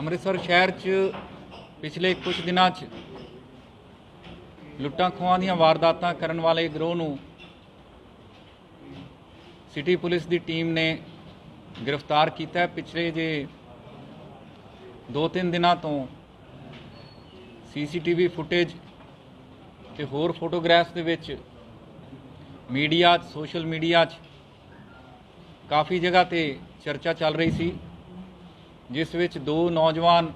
ਅੰਮ੍ਰਿਤਸਰ ਸ਼ਹਿਰ 'ਚ ਪਿਛਲੇ ਕੁਝ ਦਿਨਾਂ 'ਚ ਲੁੱਟਾਂ ਖੋਹਾਂ ਦੀਆਂ ਵਾਰਦਾਤਾਂ ਕਰਨ ਵਾਲੇ ਗਿਰੋਹ ਨੂੰ ਸਿਟੀ ਪੁਲਿਸ ਦੀ ਟੀਮ ਨੇ गिरफ्तार किया है। पिछले जे 2-3 दिनों तो CCTV फुटेज ते होर फोटोग्राफ्स दे विच मीडिया सोशल मीडिया काफ़ी जगह ते चर्चा चल रही सी, जिस विच 2 नौजवान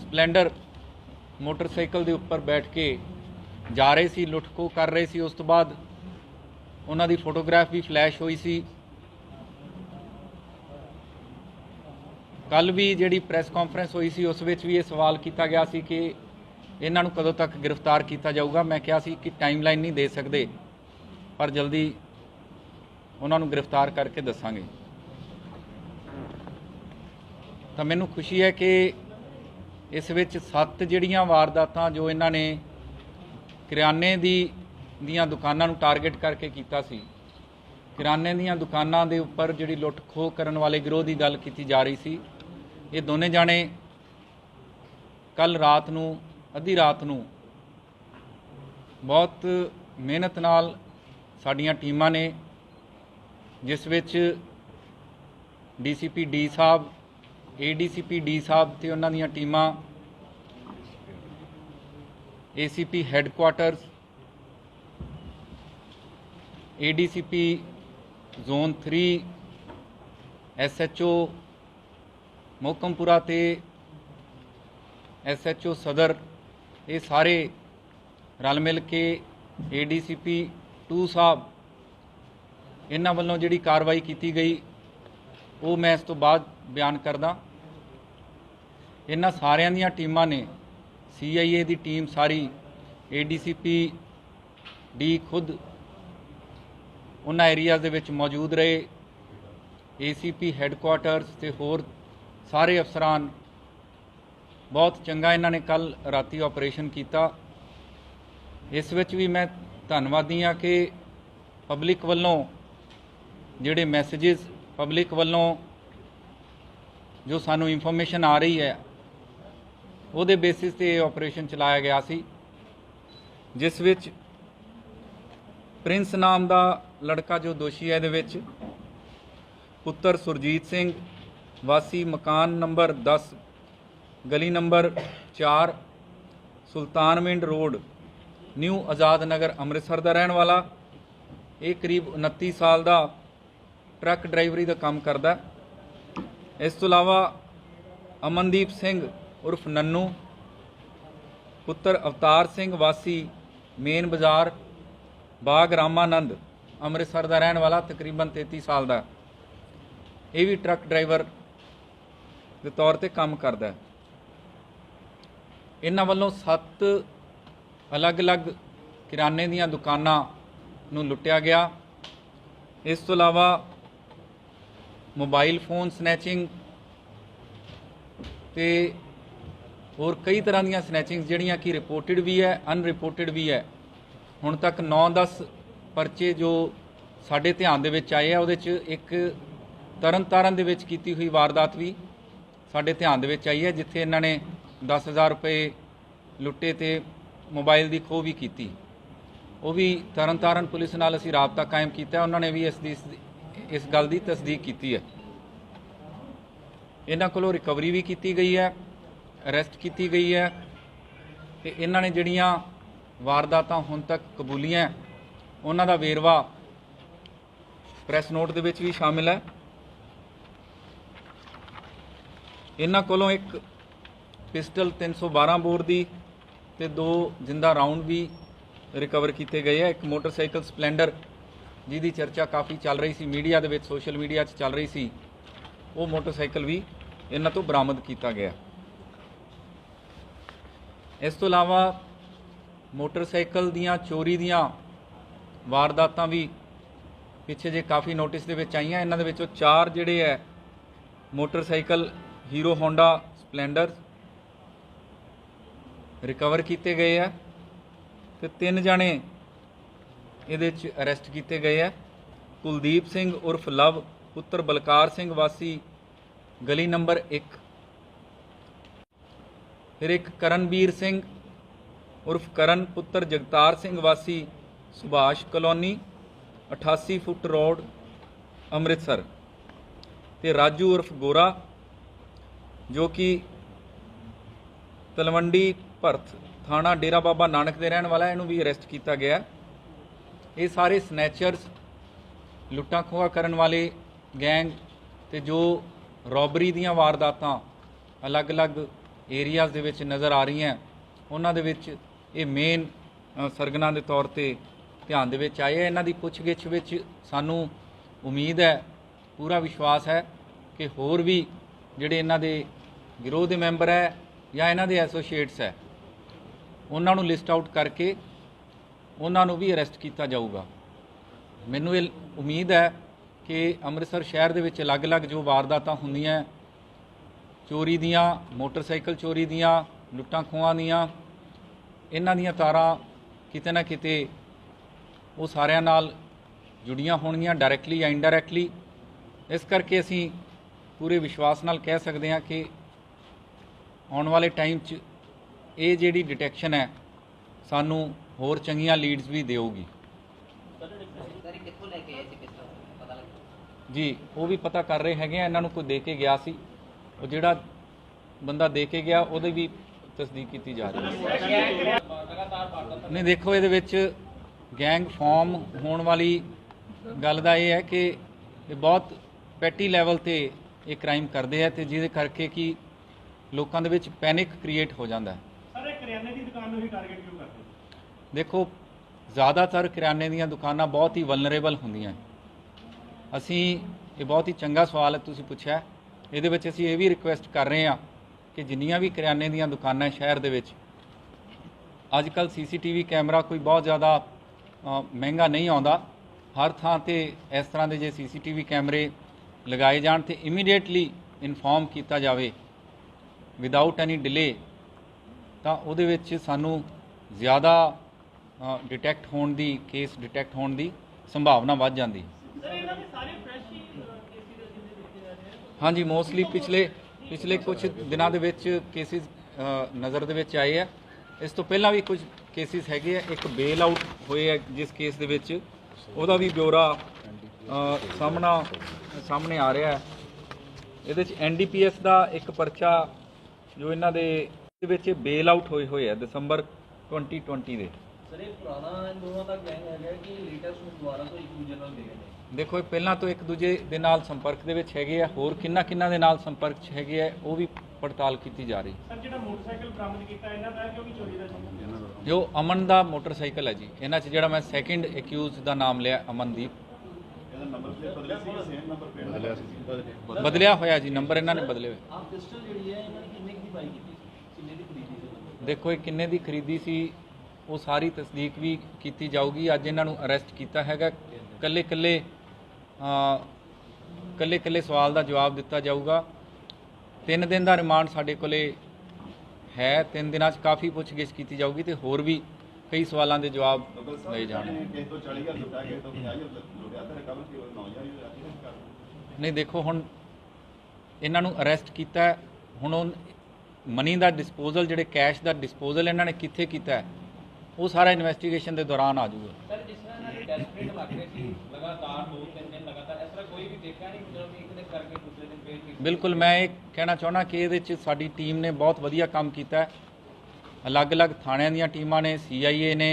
स्पलैंडर मोटरसाइकिल के उपर बैठ के जा रहे सी, लुट खो कर रहे सी। उस तो बाद उन्हां दी फोटोग्राफ भी फ्लैश हुई सी। कल भी जिहड़ी प्रैस कॉन्फ्रेंस हुई सी उस विच भी ये सवाल किया गया सी कि इन्हां नूं कदों तक गिरफ्तार किया जाऊगा। मैं कहा सी कि टाइम लाइन नहीं दे सकते, पर जल्दी उन्हां नूं गिरफ्तार करके दसांगे। तो मैनूं खुशी है कि इस विच 7 जिहड़ियां वारदातां जो इन्हां ने किराने दियां दुकानां नूं टारगेट करके कीता सी, किराने दियां दुकानां दे उपर जिहड़ी लुट खोह करन वाले गिरोह की गल की जा रही सी। ये दोने जाने कल रात नूं अद्धी रात नूं बहुत मेहनत नाल साडियां टीमां ने, जिस विच DCP डी साहब, ADCP डी साहब ते उन्हां दीयां टीमां, ACP हैडकुआटर्स, ADCP zone 3, SHO Mohkampura ते SHO सदर, ये सारे रल मिल के ADCP 2 साहब इन्हां वल्लों जिहड़ी कार्रवाई की गई वो मैं इस तो बाद बयान करदा। इन्हां सारियां दीयां टीमां ने, CIA दी टीम सारी, ADCP डी खुद उन्हां एरियाज़ दे विच मौजूद रहे, ACP हैडकुआटर्स ते होर सारे अफसरान, बहुत चंगा इन्हां ने कल राती ऑपरेशन किया। इस विच भी मैं धन्नवादी हाँ कि पब्लिक वल्लों जिहड़े मैसेजेस, पब्लिक वल्लों जो सानू इंफॉर्मेशन आ रही है उहदे बेसिस ते ऑपरेशन चलाया गया सी, जिस विच प्रिंस नाम दा लड़का जो दोषी है, इहदे विच पुत्र सुरजीत सिंह वासी मकान नंबर 10 गली number 4 Sultanwind road new Azad Nagar Amritsar का रहने वाला। ये करीब 29 साल का ट्रक ड्राइवरी का काम करता। इस तो अलावा अमनदीप सिंह उर्फ नन्नू पुत्र अवतार सिंह वासी मेन बाज़ार बाग रामानंद अमृतसर का रहने वाला, तकरीबन 33 साल का। ये भी ट्रक ड्राइवर के तौर पर काम करता है। इन्हां वल्लों 7 अलग अलग किराने दीयां दुकानां नूं लुट्टिया गया। इस तो अलावा मोबाइल फोन स्नैचिंग ते होर कई तरह दीयां स्नैचिंग जिहड़ियां कि रिपोर्टिड भी है, अनरिपोर्टिड भी है। हुण तक 9-10 परचे जो साडे ध्यान दे विच आए आ, उहदे च एक तरन ताਰਨ दे विच कीती हुई वारदात भी साडे ध्यान दे विच आई है, जिथे इन्हां ने 10,000 रुपए लुट्टे ते मोबाइल की खोह भी की। वो भी तरन ताਰਨ पुलिस नाल असीं राबता कायम किया, उन्होंने भी इस गल की तस्दीक की है। इन्हां कोलों रिकवरी भी की गई है, अरेस्ट की गई है ते इन्हां ने जिहड़ियां वारदातां हुण तक कबूलियां उन्हां दा वेरवा प्रैस नोट दे विच भी शामिल है। इन्हां कोलों एक पिस्टल 312 बोर की ते 2 जिंदा राउंड भी रिकवर किए गए हैं। एक मोटरसाइकिल स्पलैंडर जिहदी चर्चा काफ़ी चल रही सी, मीडिया दे विच सोशल मीडिया चल रही सी, वो मोटरसाइकिल भी इन्हां तो बरामद किया गया। इस तो अलावा मोटरसाइकिल दियां चोरी दियां वारदातां भी पिछे जे काफ़ी नोटिस दे विच आईयां। इन्हां दे विचों 4 जिहड़े है motorcycle hero Honda Splendor recover किए गए हैं तो 3 जाने ये अरेस्ट किए गए हैं। कुलदीप सिंह उर्फ लव पुत्र बलकार सिंह वासी गली नंबर 1 फिर एक करणबीर सिंह उर्फ करण पुत्र जगतार सिंह वासी Subhash colony 88 foot road Amritsar, ते राजू उर्फ गोरा जो कि तलवंडी भरत थाना डेरा बाबा नानक के रहने वाला है, इनू भी अरेस्ट किया गया। ये सारे स्नैचर्स लुट्टां खोहा करन वाले गैंग ते जो रॉबरी दीयां वारदातां अलग अलग एरियाज़ दे विच नज़र आ रही हैं, उन्हां दे विच ये मेन सरगना के तौर पर ध्यान दे विच आए। इन्हां दी पुछगिछ विच सानू उम्मीद है, पूरा विश्वास है कि होर भी जिहड़े इन्हां दे गिरोह दे मैंबर है या इन्हां दे एसोसीएट्स है, उन्हां नू लिस्ट आउट करके उन्हां नू भी अरेस्ट किया जाऊगा। मैनू ये उम्मीद है कि अमृतसर शहर दे विच अलग अलग जो वारदातां हुंदियां चोरी दियां, मोटरसाइकिल चोरी दियां, लुट्टां खोहां दियां, इन्हां दियां तारां किते ना किते वो सारिਆਂ नाल जुड़ियां होणगियां डायरैक्टली या इनडायरैक्टली। इस करके असीं पूरे विश्वास नाल कह सकते हैं कि आने वाले टाइम च ये जिहड़ी डिटैक्शन है सानू होर चंगियां लीड्स भी देगी जी। वो भी पता कर रहे हैं, इन्हों कोई दे के गया सी, वो जिहड़ा बंदा दे के गया उहदी भी तस्दीक की जा रही है। नहीं देखो ये विच गैंग फॉर्म होने वाली गल दा ये है कि ये बहुत पैटी लैवल ते ये क्राइम करते हैं, तो जिहदे करके कि लोगों के पैनिक क्रिएट हो जाता है। देखो ज़्यादातर किराने दी दुकानां बहुत ही वलनरेबल होंदियां। असी ये बहुत ही चंगा सवाल है तुसीं पुछिआ। ये असी ये भी रिक्वेस्ट कर रहे हैं कि जिन्नियां भी किराने दी दुकानां शहर दे विच अजकल CCTV कैमरा कोई बहुत ज़्यादा महंगा नहीं आउंदा, हर थां ते इस तरह के जे CCTV कैमरे लगाए जाण ते इमीडिएटली इनफॉर्म किया जाए विदाउट एनी डिले, तो उहदे विच सानू ज़्यादा डिटैक्ट होने दी केस डिटैक्ट होने की संभावना वध जाती। हाँ जी, मोस्टली पिछले कुछ दिनों के केसिस नज़र दे विच आए हैं। इस तो पहला भी कुछ केसिस हैगे है, एक बेल आउट होए है जिस केस दे विच उहदा भी ब्यौरा सामने आ रहा है। ये NDPS का एक परचा जो इन्हां दे विच बेल आउट होए हुए है दिसंबर 2020 दे। देखो ये पहला तो एक दूजे दे नाल संपर्क दे विच हैगे है, होर किन्ना किन्ना दे नाल संपर्क च हैगे है वो भी पड़ताल की जा रही। जो अमन का मोटरसाइकिल है जी, इन्हां च जिहड़ा मैं सैकेंड एक्यूज का नाम लिया अमनदीप, बदलिया होया जी, नंबर इन्हां ने बदले हुए। देखो ये किन्ने दी खरीदी सी वो सारी तस्दीक भी की जाऊगी। अज इन्हां नूं अरेस्ट किया हैगा, कल्ले कल्ले सवाल का जवाब दिता जाऊगा। 3 दिन का रिमांड साडे कोले है, 3 दिनों काफ़ी पुछगिछ की जाऊगी तो होर भी कई सवालों के जवाब लए जाने। नहीं देखो हुण इन्हां नूं अरेस्ट किया, हुण मनी का डिस्पोजल जिहड़े कैश का डिस्पोजल इन्हां ने कित्थे कीता है वो सारा इन्वेस्टिगेशन के दौरान आ जाऊगा। बिल्कुल, मैं ये कहना चाहना कि ये साडी टीम ने बहुत वधिया काम किया है। अलग अलग थाणियां दीयां टीमां ने, CIA ने,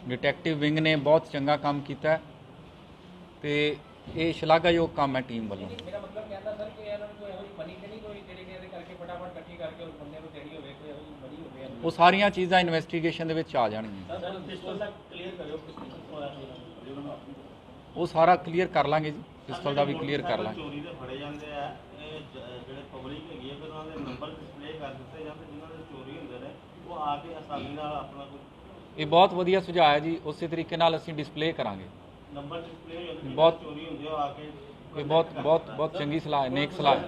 डिटैक्टिव विंग ने बहुत चंगा काम किया है, तो ये शलाघायोग काम है टीम वालों। वो सारिया चीज़ां इन्वेस्टिगेशन आ जाएंगी, वो सारा क्लीयर कर लाँगे जी, पिस्टल का भी क्लीयर कर लाँगे। ये बहुत वधिया सुझाव है जी, उस तरीके नाल असीं डिस्पले करांगे। बहुत ये बहुत बहुत बहुत चंगी सलाह है, नेक सलाह है।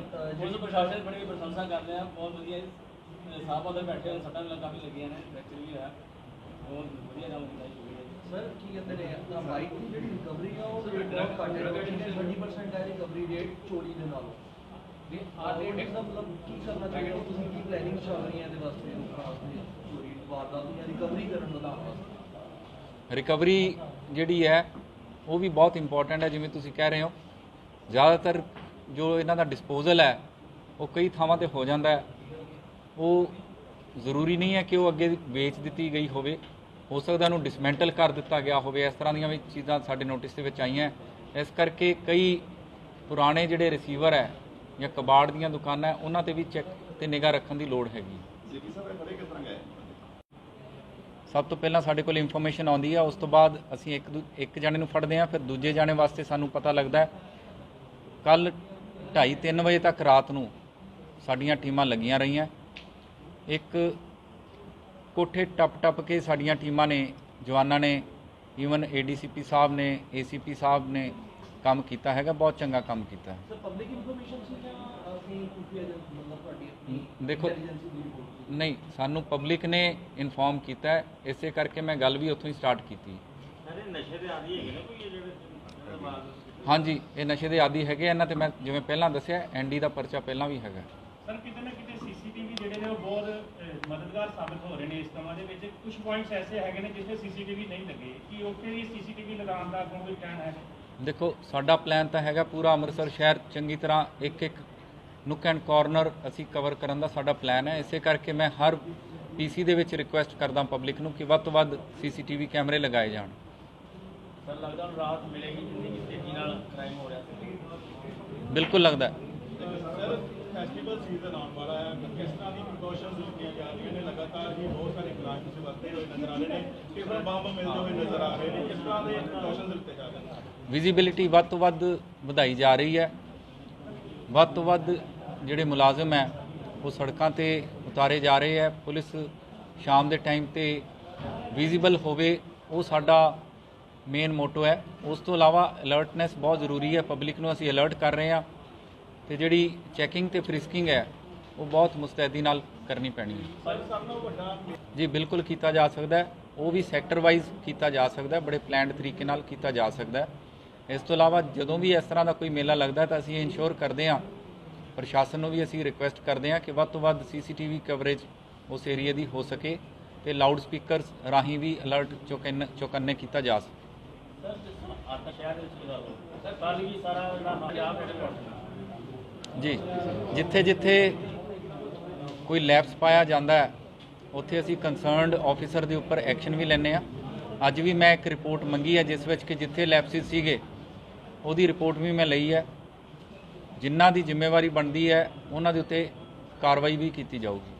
सर की कहते हैं अपना बाइक की रिकवरी का वो बहुत घट है, 20% है रिकवरी रेट चोरी दे नालों। ਵੀ ਆਰਡੇਟ ਦਾ ਮਤਲਬ ਕੀ ਕਰਨਾ ਚਾਹੀਦਾ, ਤੁਸੀਂ ਕੀ ਪਲੈਨਿੰਗ ਚੱਲ ਰਹੀ ਹੈ ਇਹਦੇ ਵਾਸਤੇ ਚੋਰੀ ਵਾਰਦਾਤ ਜਾਂ ਰਿਕਵਰੀ ਕਰਨ ਦਾ ਵਾਸਤੇ? ਰਿਕਵਰੀ ਜਿਹੜੀ ਹੈ ਉਹ ਵੀ ਬਹੁਤ ਇੰਪੋਰਟੈਂਟ ਹੈ। ਜਿਵੇਂ ਤੁਸੀਂ ਕਹਿ ਰਹੇ ਹੋ, ਜ਼ਿਆਦਾਤਰ ਜੋ ਇਹਨਾਂ ਦਾ ਡਿਸਪੋਜ਼ਲ ਹੈ ਉਹ ਕਈ ਥਾਵਾਂ ਤੇ ਹੋ ਜਾਂਦਾ ਹੈ। ਉਹ ਜ਼ਰੂਰੀ ਨਹੀਂ ਹੈ ਕਿ ਉਹ ਅੱਗੇ ਵੇਚ ਦਿੱਤੀ ਗਈ ਹੋਵੇ, ਹੋ ਸਕਦਾ ਉਹਨੂੰ ਡਿਸਮੈਂਟਲ ਕਰ ਦਿੱਤਾ ਗਿਆ ਹੋਵੇ। ਇਸ ਤਰ੍ਹਾਂ ਦੀਆਂ ਵੀ ਚੀਜ਼ਾਂ ਸਾਡੇ ਨੋਟਿਸ ਦੇ ਵਿੱਚ ਆਈਆਂ। ਇਸ ਕਰਕੇ ਕਈ ਪੁਰਾਣੇ ਜਿਹੜੇ ਰਿਸੀਵਰ ਹੈ ਜਾਂ ਕਬਾੜ ਦੀਆਂ ਦੁਕਾਨਾਂ ਉਹਨਾਂ ਤੇ ਵੀ ਚੈੱਕ ਤੇ ਨਿਗਾਹ ਰੱਖਣ ਦੀ ਲੋੜ ਹੈਗੀ। ਸਭ ਤੋਂ ਪਹਿਲਾਂ ਸਾਡੇ ਕੋਲ ਇਨਫੋਰਮੇਸ਼ਨ ਆਉਂਦੀ ਹੈ, ਉਸ ਤੋਂ ਬਾਅਦ ਅਸੀਂ ਇੱਕ ਜਾਣੇ ਨੂੰ ਫੜਦੇ ਹਾਂ, ਫਿਰ ਦੂਜੇ ਜਾਣੇ ਵਾਸਤੇ ਸਾਨੂੰ ਪਤਾ ਲੱਗਦਾ ਹੈ। ਕੱਲ 2:30-3 ਵਜੇ ਤੱਕ ਰਾਤ ਨੂੰ ਸਾਡੀਆਂ ਟੀਮਾਂ ਲੱਗੀਆਂ ਰਹੀਆਂ। ਇੱਕ ਕੋਠੇ ਟੱਪ ਕੇ ਸਾਡੀਆਂ ਟੀਮਾਂ ਨੇ, ਜਵਾਨਾਂ ਨੇ, ਈਵਨ ADCP ਸਾਹਿਬ ਨੇ, ACP ਸਾਹਿਬ ਨੇ ਕੰਮ ਕੀਤਾ ਹੈਗਾ, ਬਹੁਤ ਚੰਗਾ ਕੰਮ ਕੀਤਾ ਹੈ। ਸਰ ਪਬਲਿਕ ਇਨਫੋਰਮੇਸ਼ਨ ਸੀ ਜਾਂ ਅਸੀਂ ਖੁਫੀਆ ਮਤਲਬ ਤੁਹਾਡੀ ਦੇਖੋ ਨਹੀਂ, ਸਾਨੂੰ ਪਬਲਿਕ ਨੇ ਇਨਫੋਰਮ ਕੀਤਾ ਹੈ, ਇਸੇ ਕਰਕੇ ਮੈਂ ਗੱਲ ਵੀ ਉੱਥੋਂ ਹੀ ਸਟਾਰਟ ਕੀਤੀ। ਨਸ਼ੇ ਦੇ ਆਦੀ ਹੈਗੇ ਨੇ ਕੋਈ ਜਿਹੜੇ ਹਾਂਜੀ, ਇਹ ਨਸ਼ੇ ਦੇ ਆਦੀ ਹੈਗੇ। ਇਹਨਾਂ ਤੇ ਮੈਂ ਜਿਵੇਂ ਪਹਿਲਾਂ ਦੱਸਿਆ ND ਦਾ ਪਰਚਾ ਪਹਿਲਾਂ ਵੀ ਹੈਗਾ। ਸਰ ਕਿਤੇ ਨਾ ਕਿਤੇ CCTV ਜਿਹੜੇ ਨੇ ਉਹ ਬਹੁਤ ਮਦਦਗਾਰ ਸਾਬਿਤ ਹੋ ਰਹੇ ਨੇ ਇਸ ਕੰਮਾਂ ਦੇ ਵਿੱਚ। ਕੁਝ ਪੁਆਇੰਟਸ ਐਸੇ ਹੈਗੇ ਨੇ ਜਿੱਥੇ CCTV ਨਹੀਂ ਲੱਗੇ, ਕੀ ਉੱਥੇ ਵੀ CCTV ਲਗਾਉਣ ਦਾ ਕੋਈ ਪਲਾਨ ਹੈ? ਦੇਖੋ, ਸਾਡਾ ਪਲਾਨ ਤਾਂ ਹੈਗਾ ਪੂਰਾ ਅੰਮ੍ਰਿਤਸਰ ਸ਼ਹਿਰ ਚੰਗੀ ਤਰ੍ਹਾਂ ਇੱਕ ਨੁੱਕ ਐਂਡ ਕਾਰਨਰ ਅਸੀਂ ਕਵਰ ਕਰਨ ਦਾ ਸਾਡਾ ਪਲਾਨ ਹੈ। ਇਸੇ ਕਰਕੇ ਮੈਂ ਹਰ PC ਦੇ ਵਿੱਚ ਰਿਕੁਐਸਟ ਕਰਦਾ ਪਬਲਿਕ ਨੂੰ ਕਿ ਵੱਧ ਤੋਂ ਵੱਧ CCTV ਕੈਮਰੇ ਲਗਾਏ ਜਾਣ। ਸਰ ਲੱਗਦਾ ਹੁਣ ਰਾਤ ਮਿਲੇਗੀ ਜਿੰਨੀ ਕਿ ਤੇਜ਼ੀ ਨਾਲ ਕ੍ਰਾਈਮ ਹੋ ਰਿਹਾ ਸੀ? ਬਿਲਕੁਲ ਲੱਗਦਾ। ਸਰ ਫੈਸਟੀਵਲ ਸੀਜ਼ਨ ਆਉਣ ਵਾਲਾ ਹੈ, ਕਿਸ ਤਰ੍ਹਾਂ ਦੀ ਪ੍ਰੀਕਾਸ਼ਨਸ ਲਿੱਤੀਆਂ ਜਾ ਰਹੀਆਂ ਨੇ? ਲਗਾਤਾਰ ਹੀ ਬਹੁਤ ਸਾਰੇ ਕ੍ਰਾਈਮ ਤੁਸੀਂ ਵਰਤੇ ਹੋਏ ਨਜ਼ਰ ਆ ਰਹੇ ਨੇ, ਕਿਸ ਤਰ੍ਹਾਂ ਬੰਬ ਮਿਲਦੇ ਹੋਏ ਨਜ਼ਰ ਆ ਰਹੇ ਨੇ, ਕਿਸ ਤਰ੍ਹਾਂ ਦੇ ਪ੍ਰੀਕਾਸ਼ਨਸ ਲਿੱਤੇ ਜਾ ਰਹੇ ਨੇ? ਵਿਜ਼ੀਬਿਲਿਟੀ ਵੱਧ ਤੋਂ ਵੱਧ ਵਧਾਈ ਜਾ ਰਹੀ ਹੈ। ਵੱਧ ਤੋਂ ਵੱਧ ਜਿਹੜੇ ਮੁਲਾਜ਼ਮ ਹੈ ਉਹ ਸੜਕਾਂ ਤੇ ਉਤਾਰੇ ਜਾ ਰਹੇ ਹੈ। ਪੁਲਿਸ ਸ਼ਾਮ ਦੇ ਟਾਈਮ ਤੇ ਵਿਜ਼ੀਬਲ ਹੋਵੇ, ਉਹ ਸਾਡਾ ਮੇਨ ਮੋਟੋ ਹੈ। ਉਸ ਤੋਂ ਇਲਾਵਾ ਅਲਰਟਨੈਸ ਬਹੁਤ ਜ਼ਰੂਰੀ ਹੈ। ਪਬਲਿਕ ਨੂੰ ਅਸੀਂ ਅਲਰਟ ਕਰ ਰਹੇ ਹਾਂ ਤੇ ਜਿਹੜੀ ਚੈਕਿੰਗ ਤੇ ਫ੍ਰਿਸਕਿੰਗ ਹੈ ਉਹ ਬਹੁਤ ਮੁਸਤੈਦੀ ਨਾਲ ਕਰਨੀ ਪੈਣੀ ਹੈ। ਸਰ ਸਭ ਨਾਲੋਂ ਵੱਡਾ ਜੀ ਬਿਲਕੁਲ ਕੀਤਾ ਜਾ ਸਕਦਾ ਹੈ, ਉਹ ਵੀ ਸੈਕਟਰ ਵਾਈਜ਼ ਕੀਤਾ ਜਾ ਸਕਦਾ ਹੈ, ਬੜੇ ਪਲਾਨਡ ਤਰੀਕੇ ਨਾਲ ਕੀਤਾ ਜਾ ਸਕਦਾ ਹੈ। ਇਸ ਤੋਂ ਇਲਾਵਾ ਜਦੋਂ ਵੀ ਇਸ ਤਰ੍ਹਾਂ ਦਾ ਕੋਈ ਮੇਲਾ ਲੱਗਦਾ ਤਾਂ ਅਸੀਂ ਇਨਸ਼ੋਰ ਕਰਦੇ ਹਾਂ, ਪ੍ਰਸ਼ਾਸਨ ਨੂੰ ਵੀ ਅਸੀਂ ਰਿਕੁਐਸਟ ਕਰਦੇ ਹਾਂ ਕਿ ਵੱਧ ਤੋਂ ਵੱਧ CCTV ਕਵਰੇਜ ਉਸ ਏਰੀਆ ਦੀ ਹੋ ਸਕੇ ਤੇ ਲਾਊਡ ਸਪੀਕਰਸ ਰਾਹੀਂ ਵੀ ਅਲਰਟ ਚੌਕੰਨੇ ਕੀਤਾ ਜਾ ਸਕੇ। ਸਰ ਜਿਸ ਤਰ੍ਹਾਂ ਆਟਾ ਸ਼ਹਿਰ ਦੇ ਵਿੱਚ ਲਗਾ ਲਓ, ਸਰ ਕੱਲ੍ਹ ਵੀ ਸਾਰਾ ਜਿਹੜਾ ਪੰਜਾਬ ਜੀ ਜਿੱਥੇ ਜਿੱਥੇ ਕੋਈ ਲੈਪਸ ਪਾਇਆ ਜਾਂਦਾ ਹੈ ਉੱਥੇ ਅਸੀਂ ਕੰਸਰਨਡ ਆਫੀਸਰ ਦੇ ਉੱਪਰ ਐਕਸ਼ਨ ਵੀ ਲੈਂਦੇ ਹਾਂ। ਅੱਜ ਵੀ ਮੈਂ ਇੱਕ ਰਿਪੋਰਟ ਮੰਗੀ ਹੈ ਜਿਸ ਵਿੱਚ ਕਿ ਜਿੱਥੇ ਲੈਪਸਿਸ ਸੀਗੇ ਉਹਦੀ ਰਿਪੋਰਟ ਵੀ ਮੈਂ ਲਈ ਹੈ। ਜਿਨ੍ਹਾਂ ਦੀ ਜ਼ਿੰਮੇਵਾਰੀ ਬਣਦੀ ਹੈ ਉਹਨਾਂ ਦੇ ਉੱਤੇ ਕਾਰਵਾਈ ਵੀ ਕੀਤੀ ਜਾਊਗੀ।